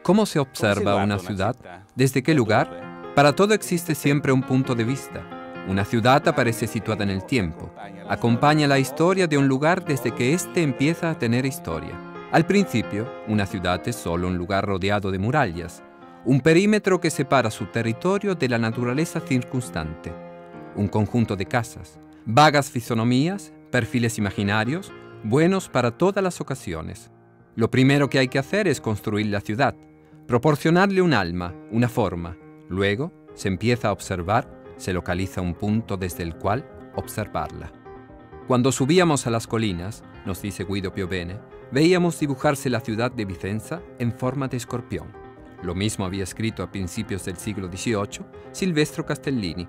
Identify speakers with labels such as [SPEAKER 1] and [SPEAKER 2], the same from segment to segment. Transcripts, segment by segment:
[SPEAKER 1] ¿Cómo se observa una ciudad? ¿Desde qué lugar? Para todo existe siempre un punto de vista. Una ciudad aparece situada en el tiempo. Acompaña la historia de un lugar desde que éste empieza a tener historia. Al principio, una ciudad es solo un lugar rodeado de murallas, un perímetro que separa su territorio de la naturaleza circunstante, un conjunto de casas, vagas fisonomías, perfiles imaginarios, buenos para todas las ocasiones. Lo primero que hay que hacer es construir la ciudad, proporcionarle un alma, una forma. Luego, se empieza a observar, se localiza un punto desde el cual observarla. Cuando subíamos a las colinas, nos dice Guido Piovene, veíamos dibujarse la ciudad de Vicenza en forma de escorpión. Lo mismo había escrito a principios del siglo XVIII Silvestro Castellini.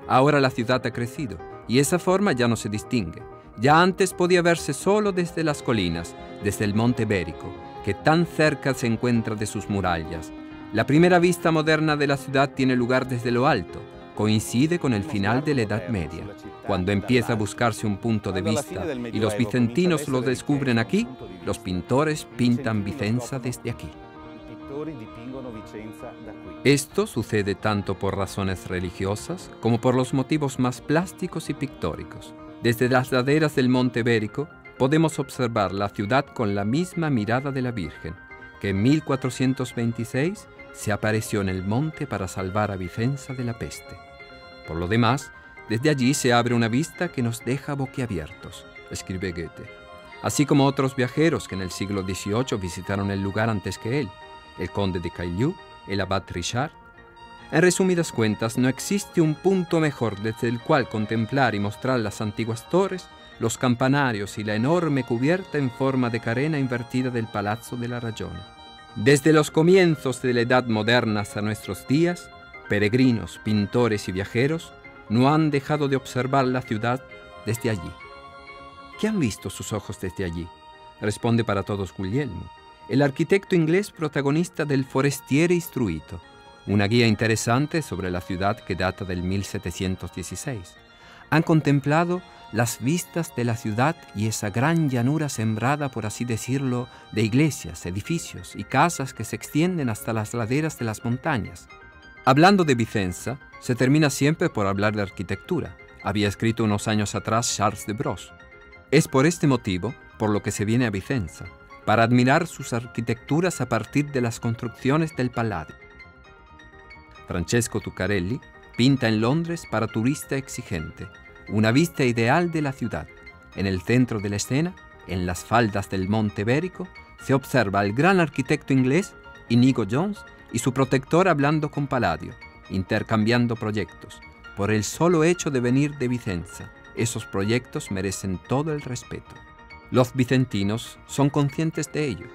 [SPEAKER 1] Ahora la ciudad ha crecido y esa forma ya no se distingue. Ya antes podía verse solo desde las colinas, desde el Monte Bérico, que tan cerca se encuentra de sus murallas. La primera vista moderna de la ciudad tiene lugar desde lo alto, coincide con el final de la Edad Media, cuando empieza a buscarse un punto de vista y los vicentinos lo descubren aquí, los pintores pintan Vicenza desde aquí. Esto sucede tanto por razones religiosas como por los motivos más plásticos y pictóricos. Desde las laderas del Monte Bérico podemos observar la ciudad con la misma mirada de la Virgen, que en 1426 se apareció en el monte para salvar a Vicenza de la peste. Por lo demás, desde allí se abre una vista que nos deja boquiabiertos, escribe Goethe, así como otros viajeros que en el siglo XVIII visitaron el lugar antes que él, el conde de Caylus, el abad Richard. En resumidas cuentas, no existe un punto mejor desde el cual contemplar y mostrar las antiguas torres, los campanarios y la enorme cubierta en forma de carena invertida del Palazzo de la Ragione. Desde los comienzos de la Edad Moderna hasta nuestros días, peregrinos, pintores y viajeros no han dejado de observar la ciudad desde allí. ¿Qué han visto sus ojos desde allí? Responde para todos Guglielmo, el arquitecto inglés protagonista del Forestiere Istruito, una guía interesante sobre la ciudad que data del 1716. Han contemplado las vistas de la ciudad y esa gran llanura sembrada, por así decirlo, de iglesias, edificios y casas que se extienden hasta las laderas de las montañas. Hablando de Vicenza, se termina siempre por hablar de arquitectura. Había escrito unos años atrás Charles de Brosse. Es por este motivo por lo que se viene a Vicenza, para admirar sus arquitecturas a partir de las construcciones del Palladio. Francesco Tuccarelli pinta en Londres para turista exigente una vista ideal de la ciudad. En el centro de la escena, en las faldas del Monte Bérico, se observa al gran arquitecto inglés Inigo Jones y su protector hablando con Palladio, intercambiando proyectos. Por el solo hecho de venir de Vicenza, esos proyectos merecen todo el respeto. Los vicentinos son conscientes de ello.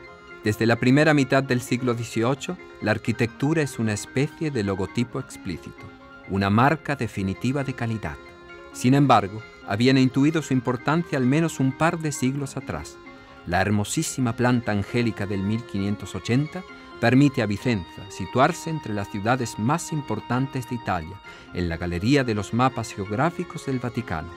[SPEAKER 1] Desde la primera mitad del siglo XVIII, la arquitectura es una especie de logotipo explícito, una marca definitiva de calidad. Sin embargo, habían intuido su importancia al menos un par de siglos atrás. La hermosísima planta angélica del 1580 permite a Vicenza situarse entre las ciudades más importantes de Italia, en la galería de los mapas geográficos del Vaticano.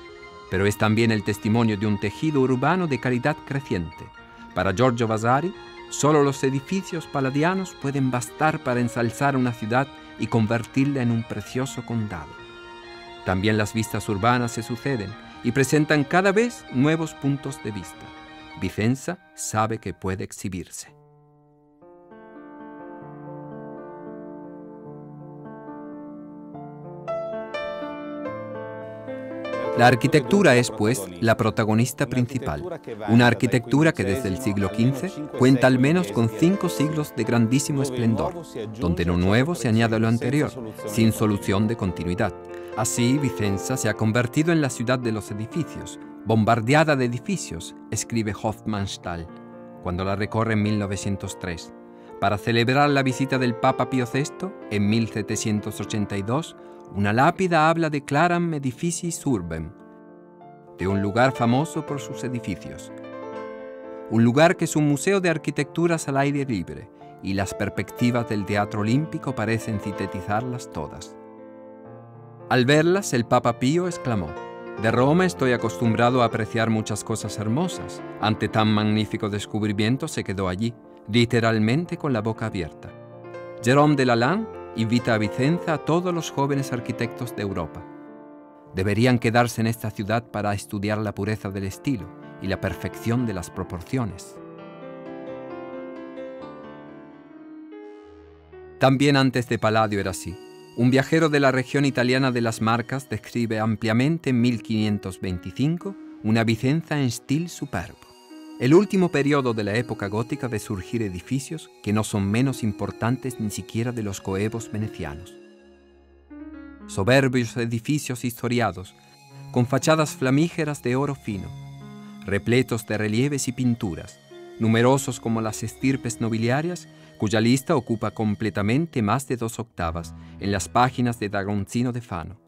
[SPEAKER 1] Pero es también el testimonio de un tejido urbano de calidad creciente. Para Giorgio Vasari, solo los edificios palladianos pueden bastar para ensalzar una ciudad y convertirla en un precioso condado. También las vistas urbanas se suceden y presentan cada vez nuevos puntos de vista. Vicenza sabe que puede exhibirse. La arquitectura es, pues, la protagonista principal. Una arquitectura que desde el siglo XV cuenta al menos con 5 siglos de grandísimo esplendor, donde lo nuevo se añade a lo anterior, sin solución de continuidad. Así, Vicenza se ha convertido en la ciudad de los edificios, bombardeada de edificios, escribe Hofmannsthal, cuando la recorre en 1903. Para celebrar la visita del Papa Pío VI, en 1782, una lápida habla de Claram Edificis Urbem, de un lugar famoso por sus edificios. un lugar que es un museo de arquitecturas al aire libre, y las perspectivas del Teatro Olímpico parecen sintetizarlas todas. Al verlas, el Papa Pío exclamó: «De Roma estoy acostumbrado a apreciar muchas cosas hermosas. Ante tan magnífico descubrimiento se quedó allí, literalmente con la boca abierta». Jérôme de Lalande invita a Vicenza a todos los jóvenes arquitectos de Europa. Deberían quedarse en esta ciudad para estudiar la pureza del estilo y la perfección de las proporciones. También antes de Palladio era así. Un viajero de la región italiana de las Marcas describe ampliamente en 1525 una Vicenza en stile superbo. El último periodo de la época gótica de surgir edificios que no son menos importantes ni siquiera de los coevos venecianos. Soberbios edificios historiados, con fachadas flamígeras de oro fino, repletos de relieves y pinturas, numerosos como las estirpes nobiliarias, cuya lista ocupa completamente más de 2 octavas en las páginas de D'Agonzino de Fano.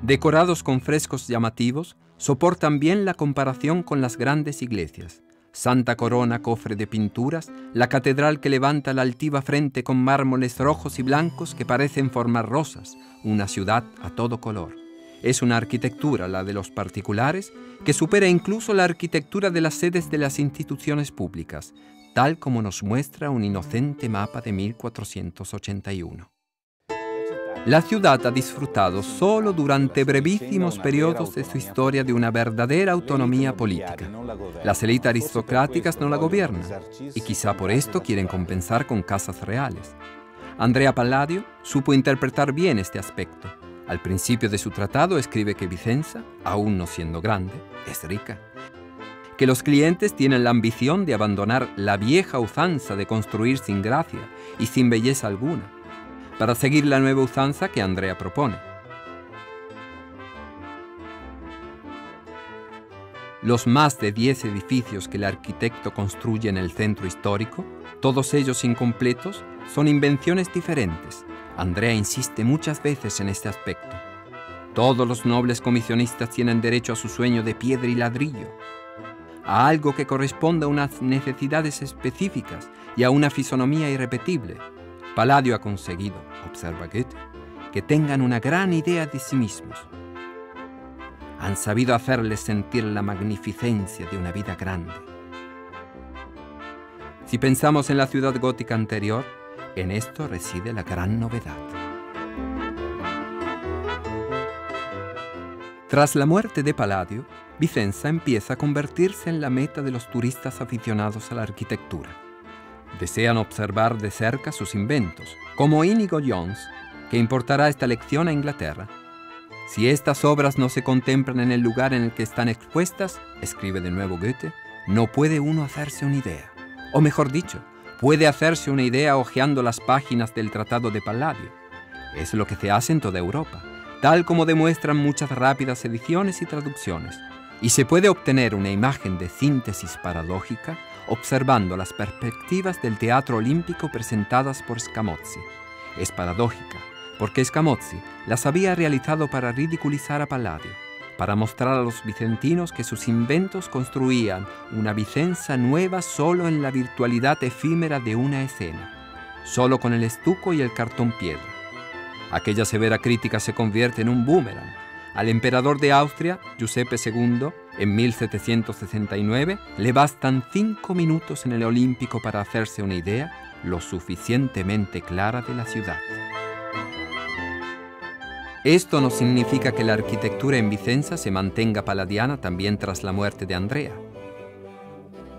[SPEAKER 1] Decorados con frescos llamativos, soportan bien la comparación con las grandes iglesias. Santa Corona, cofre de pinturas, la catedral que levanta la altiva frente con mármoles rojos y blancos que parecen formar rosas, una ciudad a todo color. Es una arquitectura, la de los particulares, que supera incluso la arquitectura de las sedes de las instituciones públicas, tal como nos muestra un inocente mapa de 1481. La ciudad ha disfrutado solo durante brevísimos periodos de su historia de una verdadera autonomía política. Las élites aristocráticas no la gobiernan, y quizá por esto quieren compensar con casas reales. Andrea Palladio supo interpretar bien este aspecto. Al principio de su tratado escribe que Vicenza, aún no siendo grande, es rica. Que los clientes tienen la ambición de abandonar la vieja usanza de construir sin gracia y sin belleza alguna, para seguir la nueva usanza que Andrea propone. Los más de 10 edificios que el arquitecto construye en el centro histórico, todos ellos incompletos, son invenciones diferentes. Andrea insiste muchas veces en este aspecto. Todos los nobles comisionistas tienen derecho a su sueño de piedra y ladrillo, a algo que corresponda a unas necesidades específicas y a una fisonomía irrepetible. Palladio ha conseguido, observa Goethe, que tengan una gran idea de sí mismos. Han sabido hacerles sentir la magnificencia de una vida grande. Si pensamos en la ciudad gótica anterior, en esto reside la gran novedad. Tras la muerte de Palladio, Vicenza empieza a convertirse en la meta de los turistas aficionados a la arquitectura. Desean observar de cerca sus inventos, como Inigo Jones, que importará esta lección a Inglaterra. Si estas obras no se contemplan en el lugar en el que están expuestas, escribe de nuevo Goethe, no puede uno hacerse una idea. O mejor dicho, puede hacerse una idea hojeando las páginas del Tratado de Palladio. Es lo que se hace en toda Europa, tal como demuestran muchas rápidas ediciones y traducciones. Y se puede obtener una imagen de síntesis paradójica observando las perspectivas del Teatro Olímpico presentadas por Scamozzi. Es paradójica, porque Scamozzi las había realizado para ridiculizar a Palladio, para mostrar a los vicentinos que sus inventos construían una Vicenza nueva solo en la virtualidad efímera de una escena, solo con el estuco y el cartón piedra. Aquella severa crítica se convierte en un boomerang. Al emperador de Austria, Giuseppe II, en 1769, le bastan 5 minutos en el Olímpico para hacerse una idea lo suficientemente clara de la ciudad. Esto no significa que la arquitectura en Vicenza se mantenga palladiana también tras la muerte de Andrea.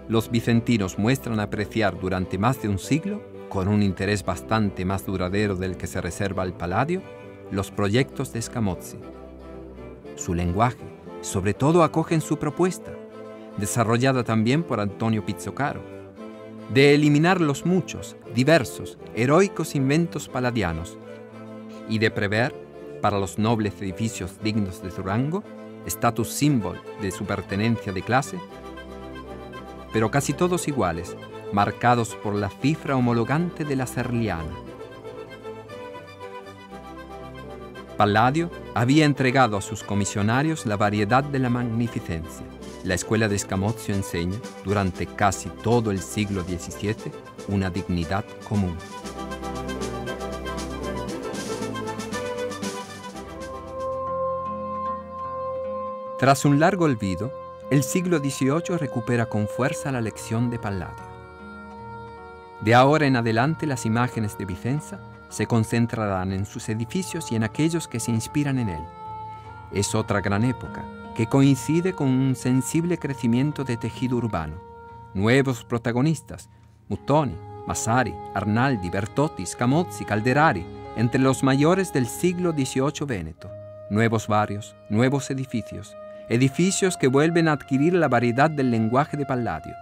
[SPEAKER 1] Los vicentinos muestran apreciar durante más de un siglo, con un interés bastante más duradero del que se reserva al Palladio, los proyectos de Scamozzi. Su lenguaje, sobre todo, acogen su propuesta, desarrollada también por Antonio Pizzocaro, de eliminar los muchos, diversos, heroicos inventos palladianos y de prever, para los nobles edificios dignos de su rango, status symbol de su pertenencia de clase, pero casi todos iguales, marcados por la cifra homologante de la serliana. Palladio había entregado a sus comisionarios la variedad de la magnificencia. la escuela de Scamozzi enseña, durante casi todo el siglo XVII, una dignidad común. Tras un largo olvido, el siglo XVIII recupera con fuerza la lección de Palladio. De ahora en adelante las imágenes de Vicenza se concentrarán en sus edificios y en aquellos que se inspiran en él. Es otra gran época, que coincide con un sensible crecimiento de tejido urbano. Nuevos protagonistas, Muttoni, Massari, Arnaldi, Bertotti, Scamozzi, Calderari, entre los mayores del siglo XVIII véneto. Nuevos barrios, nuevos edificios, edificios que vuelven a adquirir la variedad del lenguaje de Palladio,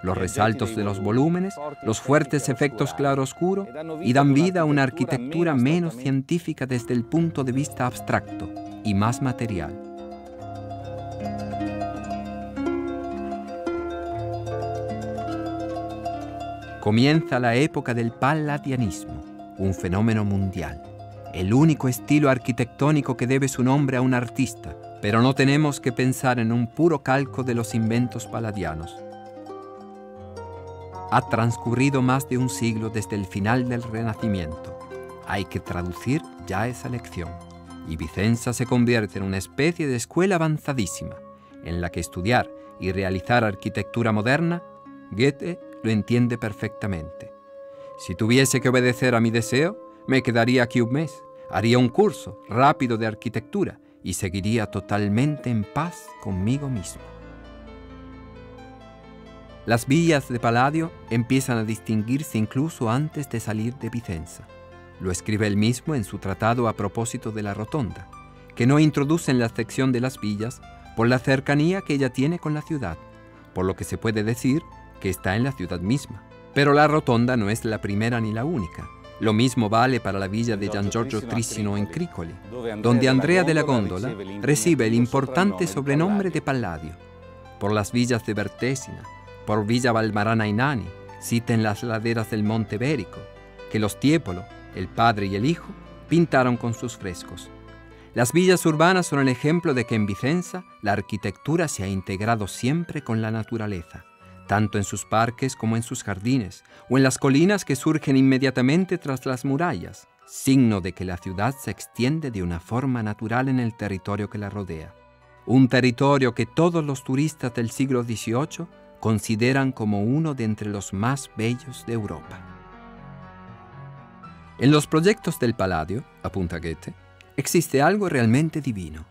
[SPEAKER 1] los resaltos de los volúmenes, los fuertes efectos claroscuro, y dan vida a una arquitectura menos científica desde el punto de vista abstracto y más material. Comienza la época del palladianismo, un fenómeno mundial, el único estilo arquitectónico que debe su nombre a un artista, pero no tenemos que pensar en un puro calco de los inventos palladianos. Ha transcurrido más de un siglo desde el final del Renacimiento. Hay que traducir ya esa lección, y Vicenza se convierte en una especie de escuela avanzadísima, en la que estudiar y realizar arquitectura moderna, Goethe lo entiende perfectamente. Si tuviese que obedecer a mi deseo, me quedaría aquí un mes, haría un curso rápido de arquitectura y seguiría totalmente en paz conmigo mismo. Las villas de Palladio empiezan a distinguirse incluso antes de salir de Vicenza. Lo escribe él mismo en su tratado a propósito de la Rotonda, que no introduce en la sección de las villas por la cercanía que ella tiene con la ciudad, por lo que se puede decir que está en la ciudad misma. Pero la Rotonda no es la primera ni la única. Lo mismo vale para la villa de Gian Giorgio Trissino en Cricoli, donde Andrea de la Góndola recibe el importante sobrenombre de Palladio, por las villas de Bertesina, por Villa Valmarana Inani, cita en las laderas del Monte Berico, que los Tiepolo, el padre y el hijo, pintaron con sus frescos. Las villas urbanas son el ejemplo de que en Vicenza la arquitectura se ha integrado siempre con la naturaleza, tanto en sus parques como en sus jardines, o en las colinas que surgen inmediatamente tras las murallas, signo de que la ciudad se extiende de una forma natural en el territorio que la rodea. Un territorio que todos los turistas del siglo XVIII consideran como uno de entre los más bellos de Europa. En los proyectos del Palladio, apunta Goethe, existe algo realmente divino.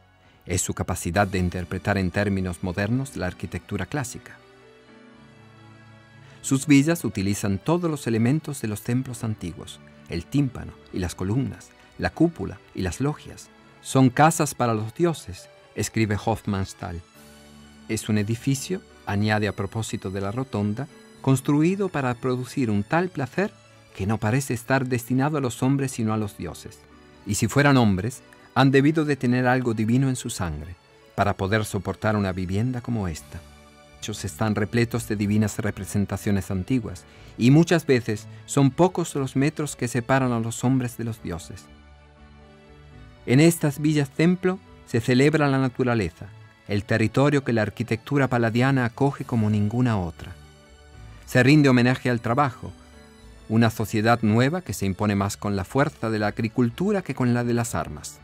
[SPEAKER 1] Es su capacidad de interpretar en términos modernos la arquitectura clásica. Sus villas utilizan todos los elementos de los templos antiguos, el tímpano y las columnas, la cúpula y las logias. Son casas para los dioses, escribe Hofmannsthal. Es un edificio, añade a propósito de la Rotonda, construido para producir un tal placer que no parece estar destinado a los hombres sino a los dioses. Y si fueran hombres, han debido de tener algo divino en su sangre para poder soportar una vivienda como esta. Ellos están repletos de divinas representaciones antiguas y muchas veces son pocos los metros que separan a los hombres de los dioses. En estas villas templo se celebra la naturaleza, el territorio que la arquitectura palladiana acoge como ninguna otra. Se rinde homenaje al trabajo, una sociedad nueva que se impone más con la fuerza de la agricultura que con la de las armas.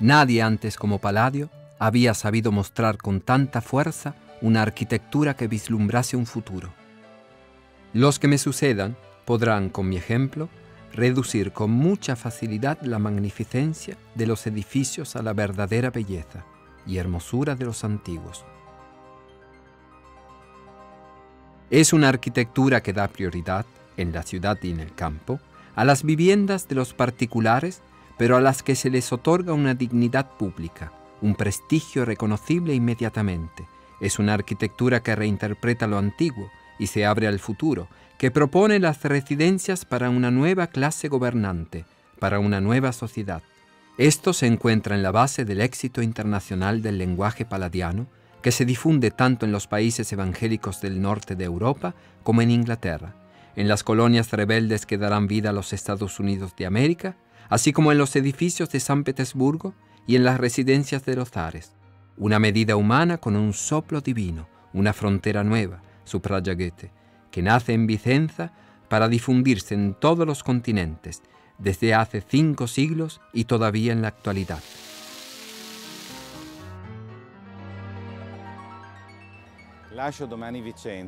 [SPEAKER 1] Nadie antes como Palladio había sabido mostrar con tanta fuerza una arquitectura que vislumbrase un futuro. Los que me sucedan podrán, con mi ejemplo, reducir con mucha facilidad la magnificencia de los edificios a la verdadera belleza y hermosura de los antiguos. Es una arquitectura que da prioridad, en la ciudad y en el campo, a las viviendas de los particulares, pero a las que se les otorga una dignidad pública, un prestigio reconocible inmediatamente. Es una arquitectura que reinterpreta lo antiguo y se abre al futuro, que propone las residencias para una nueva clase gobernante, para una nueva sociedad. Esto se encuentra en la base del éxito internacional del lenguaje palladiano, que se difunde tanto en los países evangélicos del norte de Europa como en Inglaterra, en las colonias rebeldes que darán vida a los Estados Unidos de América, así como en los edificios de San Petersburgo y en las residencias de los zares. Una medida humana con un soplo divino, una frontera nueva, subraya Goethe, que nace en Vicenza para difundirse en todos los continentes, desde hace 5 siglos y todavía en la actualidad.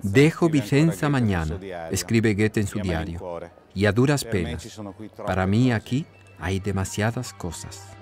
[SPEAKER 1] Dejo Vicenza mañana, escribe Goethe en su diario, y a duras penas. Para mí aquí hay demasiadas cosas.